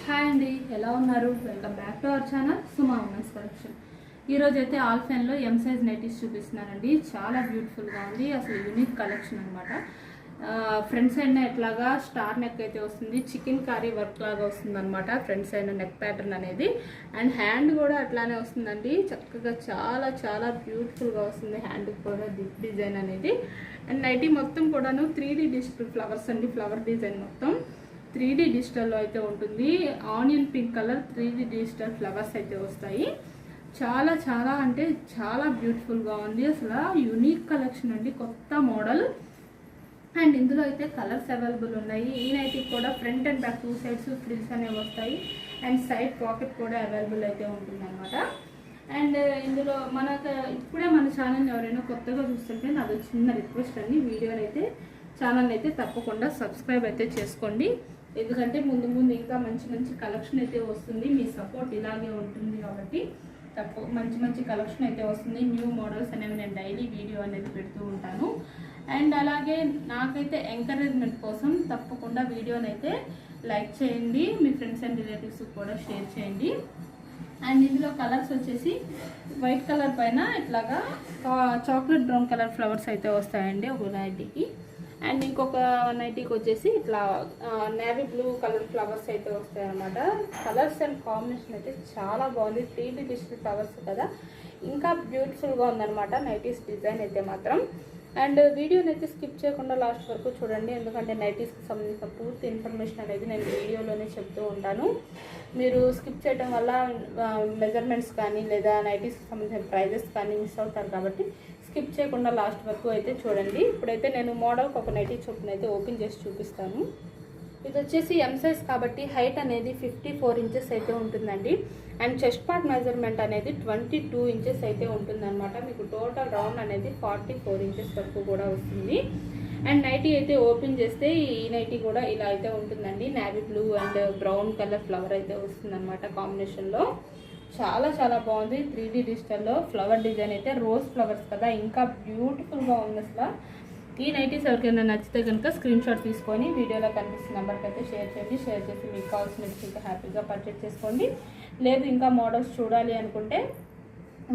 Hi అండి, ఎలా ఉన్నారు? Welcome back to our channel Suma women's collection. ఈరోజు అయితే ఆల్ఫెన్లో ఎం సైజ్ నైటీస్ చూపిస్తున్నానండి. చాలా బ్యూటిఫుల్గా ఉంది, అసలు యూనిక్ కలెక్షన్ అనమాట. ఫ్రంట్ సైడ్ ఎట్లాగా స్టార్ నెక్ అయితే వస్తుంది, చికెన్ కర్రీ వర్క్ లాగా వస్తుంది అనమాట ఫ్రంట్ సైడ్ నెక్ ప్యాటర్న్ అనేది. అండ్ హ్యాండ్ కూడా అట్లానే వస్తుందండి, చక్కగా చాలా చాలా బ్యూటిఫుల్గా వస్తుంది హ్యాండ్ కూడా డిజైన్ అనేది. అండ్ నైటీ మొత్తం కూడాను 3D డిజిటల్ ఫ్లవర్స్ అండి, ఫ్లవర్ డిజైన్ మొత్తం 3D డిజిటల్లో అయితే ఉంటుంది. Onion pink colour 3D digital flowers అయితే వస్తాయి. చాలా చాలా అంటే చాలా బ్యూటిఫుల్గా ఉంది, అసలు యూనిక్ కలెక్షన్ అండి, కొత్త మోడల్. అండ్ ఇందులో అయితే కలర్స్ అవైలబుల్ ఉన్నాయి. ఈ నైటీకి కూడా front and back 2 sides frills అనేవి వస్తాయి. అండ్ సైడ్ పాకెట్ కూడా అవైలబుల్ అయితే ఉంటుంది అనమాట. అండ్ ఇందులో మనకు ఇప్పుడే మన ఛానల్ ఎవరైనా కొత్తగా చూస్తుంటే నాది చిన్న రిక్వెస్ట్ అండి, వీడియోని అయితే ఛానల్ అయితే తప్పకుండా సబ్స్క్రైబ్ అయితే చేసుకోండి. ఎందుకంటే ముందు ముందు ఇంకా మంచి మంచి కలెక్షన్ అయితే వస్తుంది, మీ సపోర్ట్ ఇలాగే ఉంటుంది కాబట్టి మంచి మంచి కలెక్షన్ అయితే వస్తుంది. న్యూ మోడల్స్ అనేవి నేను డైలీ వీడియో అనేది పెడుతూ ఉంటాను. అండ్ అలాగే నాకైతే ఎంకరేజ్మెంట్ కోసం తప్పకుండా వీడియోని అయితే లైక్ చేయండి, మీ ఫ్రెండ్స్ అండ్ రిలేటివ్స్ కూడా షేర్ చేయండి. అండ్ ఇందులో కలర్స్ వచ్చేసి వైట్ కలర్ పైన ఇట్లాగా చాక్లెట్ బ్రౌన్ కలర్ ఫ్లవర్స్ అయితే వస్తాయండి ఒక నైటీకి. అండ్ ఇంకొక నైటీకి వచ్చేసి ఇట్లా నేవీ బ్లూ కలర్ ఫ్లవర్స్ అయితే వస్తాయి అన్నమాట. కలర్స్ అండ్ కాంబినేషన్ అయితే చాలా బాగుంది, 3D డిజిటల్ ఫ్లవర్స్ కదా, ఇంకా బ్యూటిఫుల్గా ఉందన్నమాట నైటీస్ డిజైన్ అయితే మాత్రం. అండ్ వీడియోని అయితే స్కిప్ చేయకుండా లాస్ట్ వరకు చూడండి, ఎందుకంటే నైటీస్కి సంబంధించిన పూర్తి ఇన్ఫర్మేషన్ అనేది నేను వీడియోలోనే చెప్తూ ఉంటాను. మీరు స్కిప్ చేయడం వల్ల మెజర్మెంట్స్ కానీ లేదా నైటీస్కి సంబంధించిన ప్రైజెస్ కానీ మిస్ అవుతారు, కాబట్టి స్కిప్ చేయకుండా లాస్ట్ వరకు అయితే చూడండి. ఇప్పుడైతే నేను మోడల్కి ఒక నైటీ చొప్పున అయితే ఓపెన్ చేసి చూపిస్తాను. ఇది వచ్చేసి ఎం సైజ్ కాబట్టి హైట్ అనేది 54 ఇంచెస్ అయితే ఉంటుందండి. అండ్ చెస్ట్ పార్ట్ మెజర్మెంట్ అనేది 22 ఇంచెస్ అయితే ఉంటుందన్నమాట. మీకు టోటల్ రౌండ్ అనేది 44 ఇంచెస్ వరకు కూడా వస్తుంది. అండ్ నైటీ అయితే ఓపెన్ చేస్తే ఈ నైటీ కూడా ఇలా అయితే ఉంటుందండి, navy blue and brown colour flower అయితే వస్తుందన్నమాట కాంబినేషన్లో. చాలా చాలా బాగుంది, 3D డిజిటల్లో ఫ్లవర్ డిజైన్ అయితే రోజ్ ఫ్లవర్స్ కదా, ఇంకా బ్యూటిఫుల్గా ఉంది అసలు. ఈ నైటీస్ ఎవరికైనా నచ్చితే కనుక స్క్రీన్ షాట్ తీసుకొని వీడియోలో కనిపిస్తున్న నెంబర్కి అయితే షేర్ చేయండి. షేర్ చేసి మీకు కావాల్సిన ఇంకా హ్యాపీగా పర్చేస్ చేసుకోండి. లేదు ఇంకా మోడల్స్ చూడాలి అనుకుంటే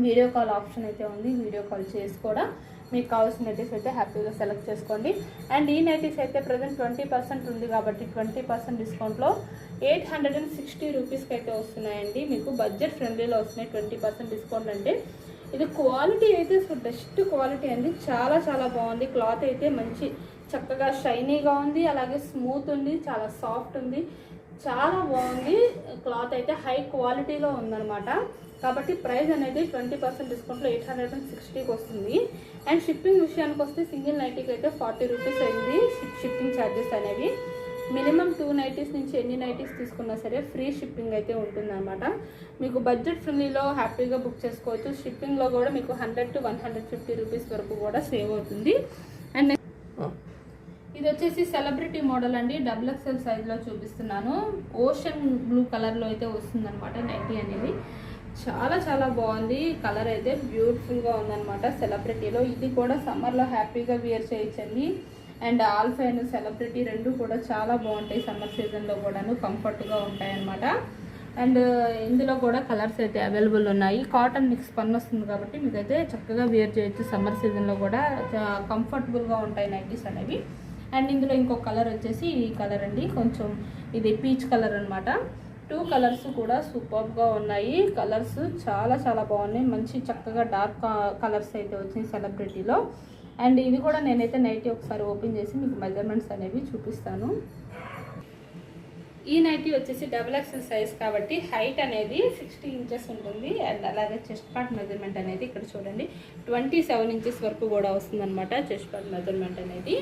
వీడియో కాల్ ఆప్షన్ అయితే ఉంది, వీడియో కాల్ చేసి కూడా మీకు కావాల్సిన నైటీస్ అయితే హ్యాపీగా సెలెక్ట్ చేసుకోండి. అండ్ ఈ నైటీస్ అయితే ప్రజెంట్ 20% ఉంది కాబట్టి 20% డిస్కౌంట్లో 860 రూపీస్కి అయితే వస్తున్నాయండి. మీకు బడ్జెట్ ఫ్రెండ్లీలో వస్తున్నాయి 20% డిస్కౌంట్. అంటే ఇది క్వాలిటీ అయితే బెస్ట్ క్వాలిటీ అండి, చాలా చాలా బాగుంది. క్లాత్ అయితే మంచి చక్కగా షైనీగా ఉంది, అలాగే స్మూత్ ఉంది, చాలా సాఫ్ట్ ఉంది, చాలా బాగుంది. క్లాత్ అయితే హై క్వాలిటీలో ఉందన్నమాట. కాబట్టి ప్రైస్ అనేది 20% డిస్కౌంట్లో 860కి వస్తుంది. అండ్ షిప్పింగ్ విషయానికి వస్తే సింగిల్ నైటీకి అయితే 40 రూపీస్ అయింది షిప్పింగ్ ఛార్జెస్ అనేవి. మినిమం 2 నైటీస్ నుంచి ఎన్ని నైటీస్ తీసుకున్నా సరే ఫ్రీ షిప్పింగ్ అయితే ఉంటుందన్నమాట. మీకు బడ్జెట్ ఫ్రెండ్లీలో హ్యాపీగా బుక్ చేసుకోవచ్చు. షిప్పింగ్లో కూడా మీకు 100 to 150 రూపీస్ వరకు కూడా సేవ్ అవుతుంది. అండ్ ఇది వచ్చేసి సెలబ్రిటీ మోడల్ అండి, XXL సైజ్లో చూపిస్తున్నాను. ఓషన్ బ్లూ కలర్లో అయితే వస్తుందన్నమాట నైటీ అనేది. చాలా చాలా బాగుంది, కలర్ అయితే బ్యూటిఫుల్గా ఉందన్నమాట సెలబ్రిటీలో. ఇది కూడా సమ్మర్లో హ్యాపీగా వేర్ చేయొచ్చండి. అండ్ ఆల్ఫైన్ సెలబ్రిటీ రెండు కూడా చాలా బాగుంటాయి, సమ్మర్ సీజన్లో కూడాను కంఫర్ట్గా ఉంటాయి అన్నమాట. అండ్ ఇందులో కూడా కలర్స్ అయితే అవైలబుల్ ఉన్నాయి. కాటన్ మిక్స్ పన్ను వస్తుంది కాబట్టి మీకైతే చక్కగా వేర్ చేయొచ్చు, సమ్మర్ సీజన్లో కూడా కంఫర్టబుల్గా ఉంటాయి నైటీస్ అనేవి. అండ్ ఇందులో ఇంకొక కలర్ వచ్చేసి ఈ కలర్ అండి, కొంచెం ఇది పీచ్ కలర్ అనమాట. 2 కలర్స్ కూడా సూపర్గా ఉన్నాయి, కలర్స్ చాలా చాలా బాగున్నాయి, మంచి చక్కగా డార్క్ కలర్స్ అయితే వచ్చినాయి సెలబ్రిటీలో. అండ్ ఇది కూడా నేనైతే నైటీ ఒకసారి ఓపెన్ చేసి మీకు మెజర్మెంట్స్ అనేవి చూపిస్తాను. ఈ నైటీ వచ్చేసి XXL సైజ్ కాబట్టి హైట్ అనేది 60 ఇంచెస్ ఉంటుంది. అండ్ అలాగే చెస్ట్ పార్ట్ మెజర్మెంట్ అనేది ఇక్కడ చూడండి 27 ఇంచెస్ వరకు కూడా వస్తుందన్నమాట చెస్ట్ పార్ట్ మెజర్మెంట్ అనేది.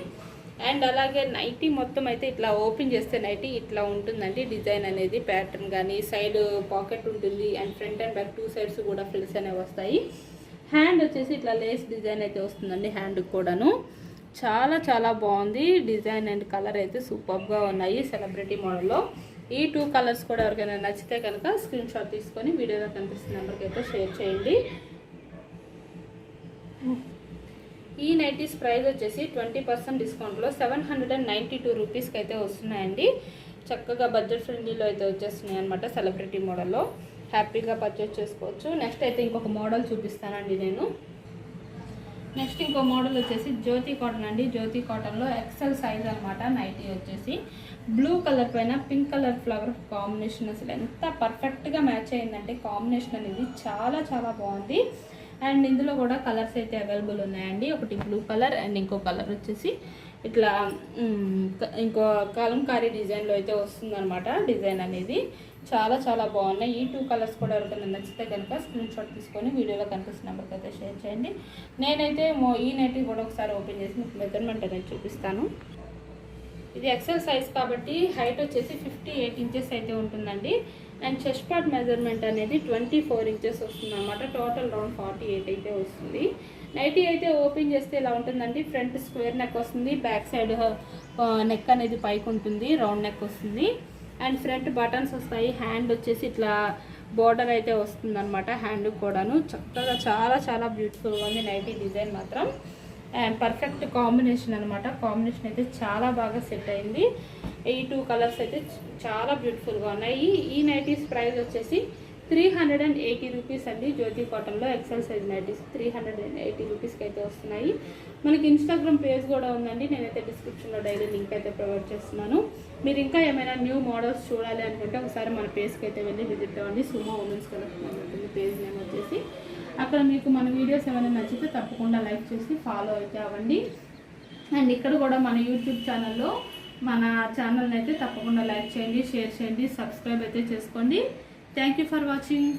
అండ్ అలాగే నైటీ మొత్తం అయితే ఇట్లా ఓపెన్ చేస్తే నైటీ ఇట్లా ఉంటుందండి డిజైన్ అనేది, ప్యాటర్న్ కానీ సైడ్ పాకెట్ ఉంటుంది. And front and back 2 sides కూడా ఫ్రిల్స్ అనేవి వస్తాయి. హ్యాండ్ వచ్చేసి ఇట్లా లేస్ డిజైన్ అయితే వస్తుందండి, హ్యాండ్కి కూడాను చాలా చాలా బాగుంది డిజైన్. అండ్ కలర్ అయితే సూపర్గా ఉన్నాయి సెలబ్రిటీ మోడల్లో. ఈ 2 కలర్స్ కూడా ఎవరికైనా నచ్చితే కనుక స్క్రీన్ షాట్ తీసుకొని వీడియోలో కనిపిస్తున్న నెంబర్కి అయితే షేర్ చేయండి. ఈ నైటీస్ ప్రైస్ వచ్చేసి 20% డిస్కౌంట్లో 792 రూపీస్కి అయితే వస్తున్నాయండి. చక్కగా బడ్జెట్ ఫ్రెండ్లీలో అయితే వచ్చేస్తున్నాయి అనమాట. సెలబ్రిటీ మోడల్లో హ్యాపీగా పర్చేస్ చేసుకోవచ్చు. నెక్స్ట్ అయితే ఇంకొక మోడల్ చూపిస్తానండి నేను. నెక్స్ట్ ఇంకో మోడల్ వచ్చేసి జ్యోతి కాటన్ అండి. జ్యోతి కాటన్లో ఎక్సెల్ సైజ్ అనమాట. నైటీ వచ్చేసి బ్లూ కలర్ పైన పింక్ కలర్ ఫ్లవర్ కాంబినేషన్ అసలు ఎంత పర్ఫెక్ట్గా మ్యాచ్ అయిందంటే కాంబినేషన్ అనేది చాలా చాలా బాగుంది. అండ్ ఇందులో కూడా కలర్స్ అయితే అవైలబుల్ ఉన్నాయండి. ఒకటి బ్లూ కలర్ అండ్ ఇంకో కలర్ వచ్చేసి ఇట్లా ఇంకో కలంకారీ డిజైన్లో అయితే వస్తుందన్నమాట. డిజైన్ అనేది చాలా చాలా బాగున్నాయి. ఈ 2 కలర్స్ కూడా ఎవరికైనా నచ్చితే కనుక స్క్రీన్ షాట్ తీసుకొని వీడియోలో కనిపిస్తున్న నెంబర్కి అయితే షేర్ చేయండి. నేనైతే ఈ నైటీ కూడా ఒకసారి ఓపెన్ చేసి మీకు మెజర్మెంట్ అనేది చూపిస్తాను. ఇది ఎక్సెల్ సైజ్ కాబట్టి హైట్ వచ్చేసి 58 ఇంచెస్ అయితే ఉంటుందండి. అండ్ చెస్ట్ పార్ట్ మెజర్మెంట్ అనేది 24 ఇంచెస్ వస్తుంది అనమాట. టోటల్ రౌండ్ 48 అయితే వస్తుంది. నైటీ అయితే ఓపెన్ చేస్తే ఇలా ఉంటుందండి. ఫ్రంట్ స్క్వేర్ నెక్ వస్తుంది, బ్యాక్ సైడ్ నెక్ అనేది పైకి ఉంటుంది, రౌండ్ నెక్ వస్తుంది. అండ్ ఫ్రంట్ బటన్స్ వస్తాయి. హ్యాండ్ వచ్చేసి ఇట్లా బోర్డర్ అయితే వస్తుంది అనమాట. హ్యాండ్ కూడాను చక్కగా చాలా చాలా బ్యూటిఫుల్గా ఉంది నైటీ డిజైన్ మాత్రం. అండ్ పర్ఫెక్ట్ కాంబినేషన్ అనమాట. కాంబినేషన్ అయితే చాలా బాగా సెట్ అయింది. ఈ 2 కలర్స్ అయితే చాలా బ్యూటిఫుల్గా ఉన్నాయి. ఈ నైటీస్ ప్రైస్ వచ్చేసి 380 రూపీస్ అండి. జ్యోతి కాటన్లో ఎక్సెల్ సైజ్ నైటీస్ 380 రూపీస్కి అయితే వస్తున్నాయి. మనకి ఇన్స్టాగ్రామ్ పేజ్ కూడా ఉందండి. నేనైతే డిస్క్రిప్షన్లో డైలీ లింక్ అయితే ప్రొవైడ్ చేస్తున్నాను. మీరు ఇంకా ఏమైనా న్యూ మోడల్స్ చూడాలి అనుకుంటే ఒకసారి మన పేజ్కి అయితే వెళ్ళి విజిట్ అవ్వండి. సుమా ఉమెన్స్ కలెక్షన్ ఉంటుంది పేజ్ నేమ్ వచ్చేసి. అక్కడ మీకు మన వీడియోస్ ఏమైనా నచ్చితే తప్పకుండా లైక్ చేసి ఫాలో అయితే అవ్వండి. అండ్ ఇక్కడ కూడా మన యూట్యూబ్ ఛానల్లో మన ఛానల్ని అయితే తప్పకుండా లైక్ చేయండి, షేర్ చేయండి, సబ్స్క్రైబ్ అయితే చేసుకోండి. Thank you for watching.